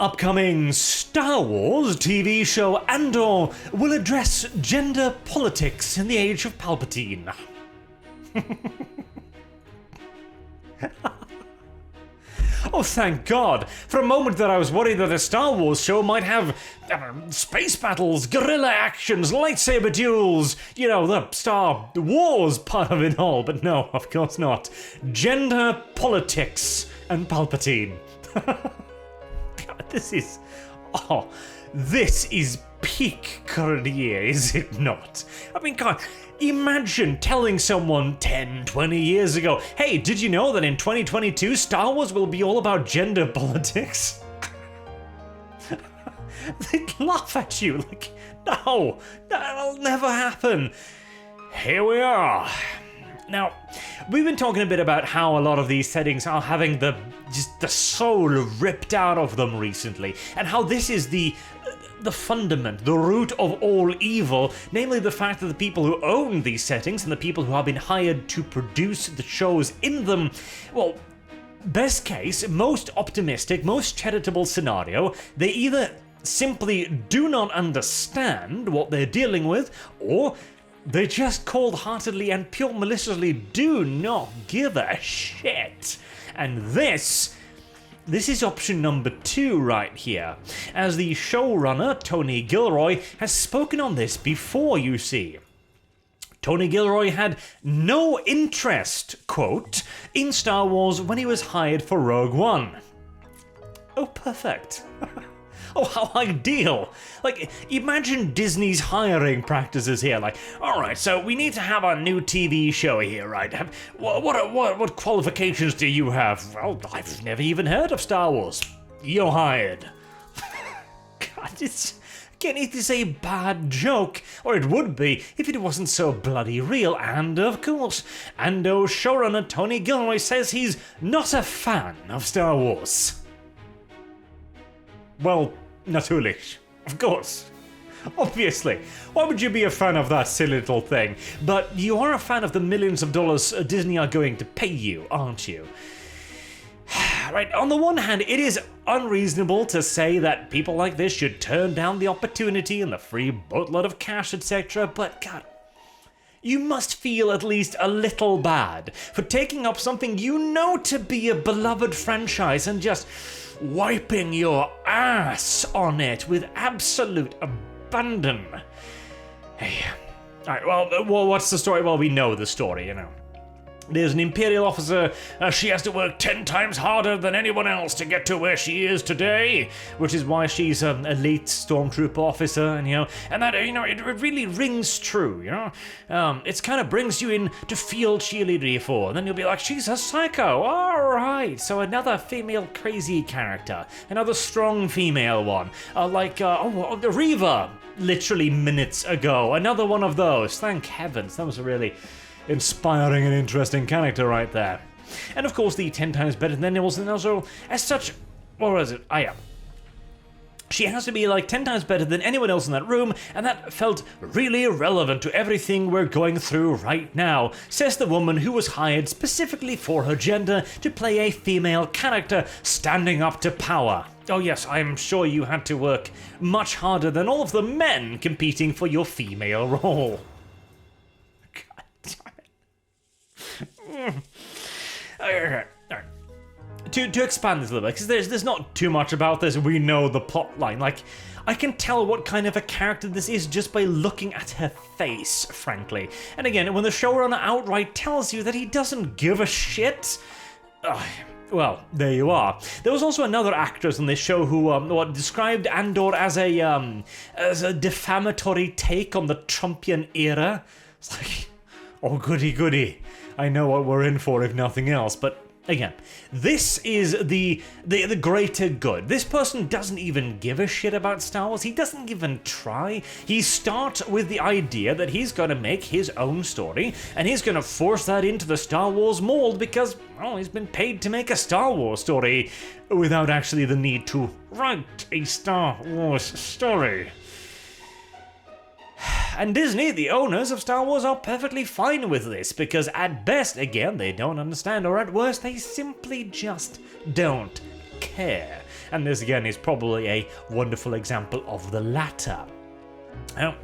Upcoming Star Wars TV show Andor will address gender politics in the age of Palpatine. Oh, thank God. For a moment there I was worried that a Star Wars show might have space battles, guerrilla actions, lightsaber duels, you know, the Star Wars part of it all. But no, of course not. Gender politics and Palpatine. God, this is peak current year, is it not? I mean, God, imagine telling someone 10, 20 years ago, hey, did you know that in 2022 Star Wars will be all about gender politics? They'd laugh at you like, no, that'll never happen. Here we are. Now, we've been talking a bit about how a lot of these settings are having the soul ripped out of them recently, and how this is the fundament, the root of all evil, namely the fact that the people who own these settings and the people who have been hired to produce the shows in them, well, best case, most optimistic, most charitable scenario, they either simply do not understand what they're dealing with, or they just cold-heartedly and pure maliciously do not give a shit. And this is option number 2 right here, as the showrunner, Tony Gilroy, has spoken on this before, you see. Tony Gilroy had no interest, quote, in Star Wars when he was hired for Rogue One. Oh, perfect. Oh, how ideal! Like, imagine Disney's hiring practices here. Like, all right, so we need to have a new TV show here, right? What qualifications do you have? Well, I've never even heard of Star Wars. You're hired. God, it is a bad joke, or it would be if it wasn't so bloody real. And of course, Andor showrunner Tony Gilroy says he's not a fan of Star Wars. Well, natürlich. Of course. Obviously. Why would you be a fan of that silly little thing? But you are a fan of the millions of dollars Disney are going to pay you, aren't you? Right, on the one hand, it is unreasonable to say that people like this should turn down the opportunity and the free boatload of cash, etc., but God, you must feel at least a little bad for taking up something you know to be a beloved franchise and just wiping your ass on it with absolute abandon. Hey, alright, well, what's the story? Well, we know the story, you know. There's an Imperial officer, she has to work 10 times harder than anyone else to get to where she is today, which is why she's an elite stormtrooper officer, and and that, it really rings true, It's kind of brings you in to feel cheerleadery for, and then you'll be like, she's a psycho, alright, so another female crazy character, another strong female one, like Reva, literally minutes ago, another one of those, thank heavens, that was a really inspiring and interesting character right there. And of course, the 10 times better than anyone else, and also, as such, what was it? She has to be like 10 times better than anyone else in that room, and that felt really relevant to everything we're going through right now, says the woman who was hired specifically for her gender to play a female character standing up to power. Oh yes, I'm sure you had to work much harder than all of the men competing for your female role. Alright. To expand this a little bit, because there's not too much about this, we know the plot line. Like, I can tell what kind of a character this is just by looking at her face, frankly. And again, when the showrunner outright tells you that he doesn't give a shit, well, there you are. There was also another actress on this show who described Andor as a defamatory take on the Trumpian era. It's like, oh goody goody. I know what we're in for, if nothing else, but again, this is the greater good. This person doesn't even give a shit about Star Wars. He doesn't even try. He starts with the idea that he's going to make his own story, and he's going to force that into the Star Wars mold because, well, he's been paid to make a Star Wars story without actually the need to write a Star Wars story. And Disney, the owners of Star Wars, are perfectly fine with this, because at best, again, they don't understand, or at worst, they simply just don't care. And this again is probably a wonderful example of the latter. Now,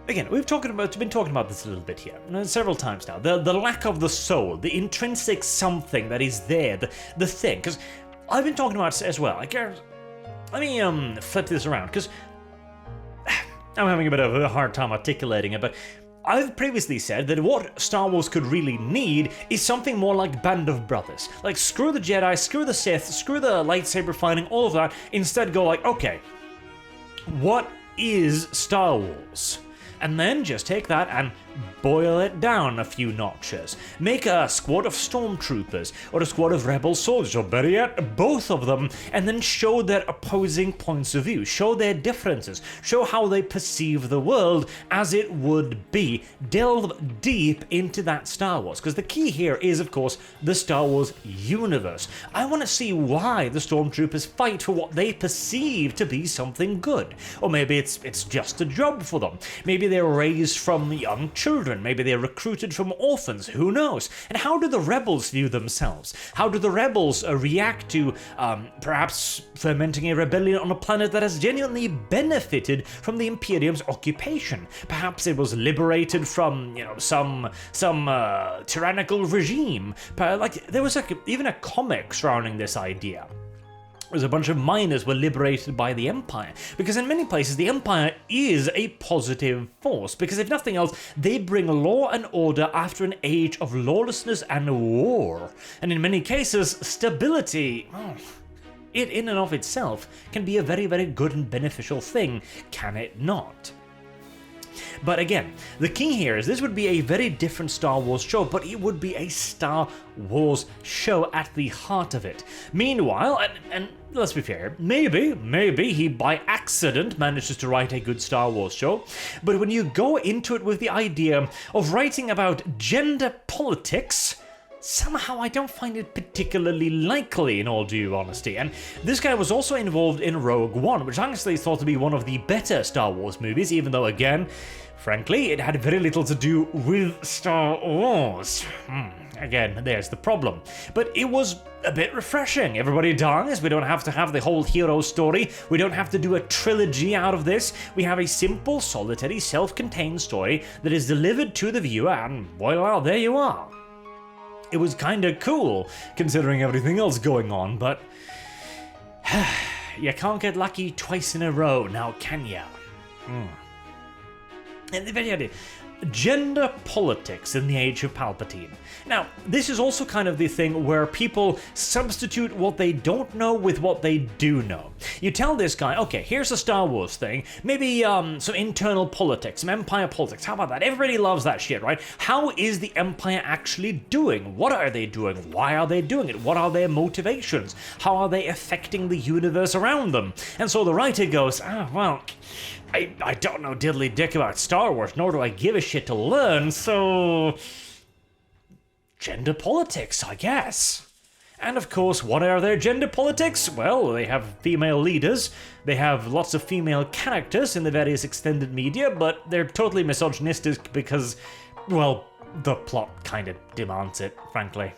again, we've been talking about this a little bit here, several times now. The lack of the soul, the intrinsic something that is there, the thing. Because I've been talking about it as well. Let me flip this around, because I'm having a bit of a hard time articulating it, but I've previously said that what Star Wars could really need is something more like Band of Brothers. Like, screw the Jedi, screw the Sith, screw the lightsaber fighting, all of that. Instead go like, okay, what is Star Wars? And then just take that and boil it down a few notches. Make a squad of stormtroopers, or a squad of rebel soldiers, or better yet, both of them, and then show their opposing points of view, show their differences, show how they perceive the world as it would be. Delve deep into that Star Wars, because the key here is, of course, the Star Wars universe. I want to see why the stormtroopers fight for what they perceive to be something good. Or maybe it's just a job for them. Maybe they're raised from young children, maybe they're recruited from orphans, who knows? And how do the rebels view themselves? How do the rebels react to perhaps fermenting a rebellion on a planet that has genuinely benefited from the Imperium's occupation? Perhaps it was liberated from, some tyrannical regime. Like, there was even a comic surrounding this idea. As a bunch of miners were liberated by the Empire. Because in many places, the Empire is a positive force. Because if nothing else, they bring law and order after an age of lawlessness and war. And in many cases, stability, it in and of itself, can be a very, very good and beneficial thing, can it not? But again, the key here is this would be a very different Star Wars show, but it would be a Star Wars show at the heart of it. Meanwhile, and let's be fair, maybe he by accident manages to write a good Star Wars show, but when you go into it with the idea of writing about gender politics, somehow I don't find it particularly likely, in all due honesty. And this guy was also involved in Rogue One, which I honestly thought to be one of the better Star Wars movies, even though, again, frankly, it had very little to do with Star Wars. Again, there's the problem. But it was a bit refreshing. Everybody dies. We don't have to have the whole hero story. We don't have to do a trilogy out of this. We have a simple, solitary, self-contained story that is delivered to the viewer, and voila, there you are. It was kinda cool, considering everything else going on, but you can't get lucky twice in a row, now can ya? And the very idea, gender politics in the age of Palpatine. Now, this is also kind of the thing where people substitute what they don't know with what they do know. You tell this guy, okay, here's a Star Wars thing, maybe some internal politics, some Empire politics, how about that? Everybody loves that shit, right? How is the Empire actually doing? What are they doing? Why are they doing it? What are their motivations? How are they affecting the universe around them? And so the writer goes, I don't know diddly dick about Star Wars, nor do I give a shit to learn, so gender politics, I guess. And of course, what are their gender politics? Well, they have female leaders, they have lots of female characters in the various extended media, but they're totally misogynistic because, well, the plot kind of demands it, frankly.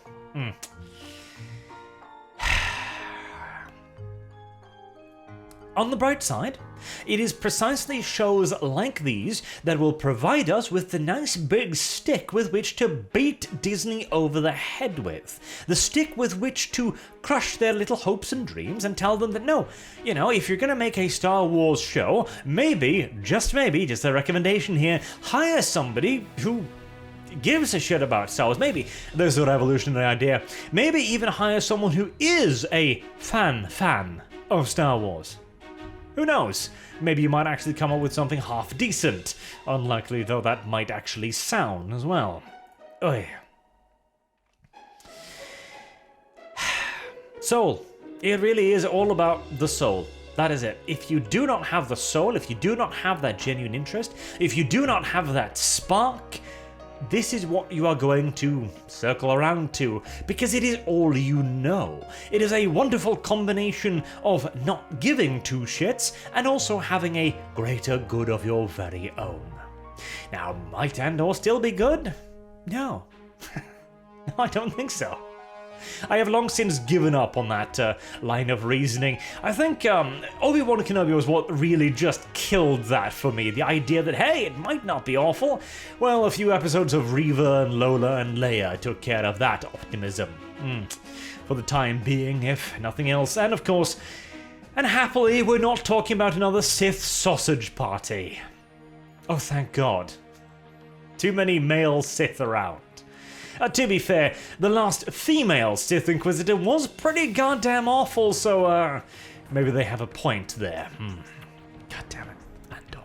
On the bright side, it is precisely shows like these that will provide us with the nice big stick with which to beat Disney over the head with. The stick with which to crush their little hopes and dreams and tell them that no, if you're gonna make a Star Wars show, maybe, just a recommendation here, hire somebody who gives a shit about Star Wars. Maybe there's a revolutionary idea. Maybe even hire someone who is a fan of Star Wars. Who knows? Maybe you might actually come up with something half decent. Unlikely though that might actually sound as well. Oy. Soul. It really is all about the soul. That is it. If you do not have the soul, if you do not have that genuine interest, if you do not have that spark, this is what you are going to circle around to, because it is all you know. It is a wonderful combination of not giving two shits and also having a greater good of your very own. Now, might Andor still be good? No. No, I don't think so. I have long since given up on that line of reasoning. I think Obi-Wan Kenobi was what really just killed that for me. The idea that, hey, it might not be awful. Well, a few episodes of Reva and Lola and Leia took care of that optimism. For the time being, if nothing else. And of course, and happily, we're not talking about another Sith sausage party. Oh, thank God. Too many male Sith around. To be fair, the last female Sith Inquisitor was pretty goddamn awful, so maybe they have a point there. God damn it, Andor.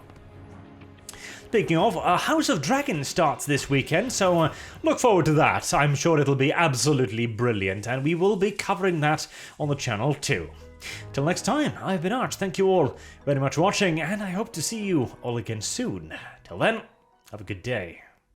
Speaking of, House of Dragon starts this weekend, so look forward to that. I'm sure it'll be absolutely brilliant, and we will be covering that on the channel too. Till next time, I've been Arch. Thank you all very much for watching, and I hope to see you all again soon. Till then, have a good day.